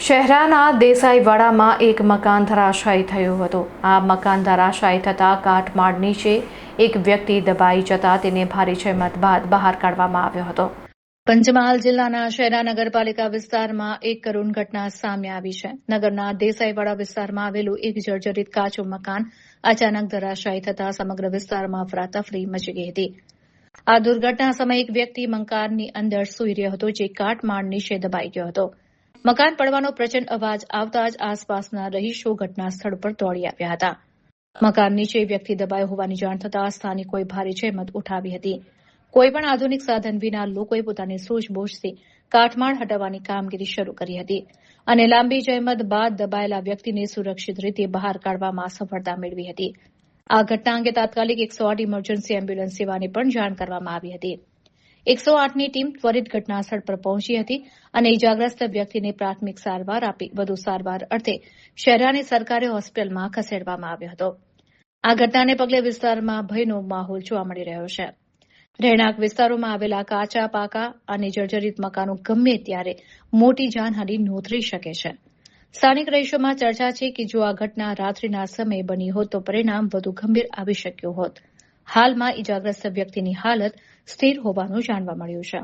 શહેરાના દેસાઈવાડામાં એક મકાન ધરાશાયી થયું હતું। આ મકાન ધરાશાયી થતાં કાટમાળ નીચે એક વ્યક્તિ દબાઈ જતા તેને ભારે જહેમત બાદ બહાર કાઢવામાં આવ્યો હતો। પંચમહાલ જિલ્લાના શહેરા નગરપાલિકા વિસ્તારમાં એક કરુણ ઘટના સામે આવી છે। નગરના દેસાઈવાડા વિસ્તારમાં આવેલું એક જર્જરિત કાચું મકાન અચાનક ધરાશાયી થતાં સમગ્ર વિસ્તારમાં અફરાતફરી મચી ગઈ હતી। આ દુર્ઘટના સમયે એક વ્યક્તિ મકાનની અંદર સૂઈ રહ્યો હતો, જે કાટમાળ નીચે દબાઈ ગયો હતો। મકાન પડવાનો પ્રચંડ અવાજ આવતા જ આસપાસના રહીશો ઘટના સ્થળ પર દોડી આવ્યા હતા। મકાન નીચે વ્યક્તિ દબાયો હોવાની જાણ થતાં સ્થાનિકોએ ભારે જહેમત ઉઠાવી હતી। કોઈપણ આધુનિક સાધન વિના લોકોએ પોતાની સૂઝબૂઝથી કાટમાળ હટાવવાની કામગીરી શરૂ કરી હતી અને લાંબી જહેમત બાદ દબાયેલા વ્યક્તિને સુરક્ષિત રીતે બહાર કાઢવામાં સફળતા મેળવી હતી। આ ઘટના અંગે તાત્કાલિક 108 ઇમરજન્સી એમ્બ્યુલન્સ સેવાને પણ જાણ કરવામાં આવી હતી। 108ની ટીમ ત્વરિત ઘટનાસ્થળ પર પહોંચી હતી અને ઇજાગ્રસ્ત વ્યક્તિને પ્રાથમિક સારવાર આપી વધુ સારવાર અર્થે શહેરાની સરકારી હોસ્પિટલમાં ખસેડવામાં આવ્યો હતો। આ ઘટનાને પગલે વિસ્તારમાં ભયનો માહોલ જોવા મળી રહ્યો છે। રહેણાંક વિસ્તારોમાં આવેલા કાચા પાકા અને જર્જરિત મકાનો ગમે ત્યારે મોટી જાનહાનિ નોંધી શકે છે। સ્થાનિક રહીશોમાં ચર્ચા છે કે જો આ ઘટના રાત્રિના સમયે બની હોત તો પરિણામ વધુ ગંભીર આવી શક્યું હોત। હાલમાં ઇજાગ્રસ્ત વ્યક્તિની હાલત સ્થિર હોવાનું જાણવા મળ્યું છે।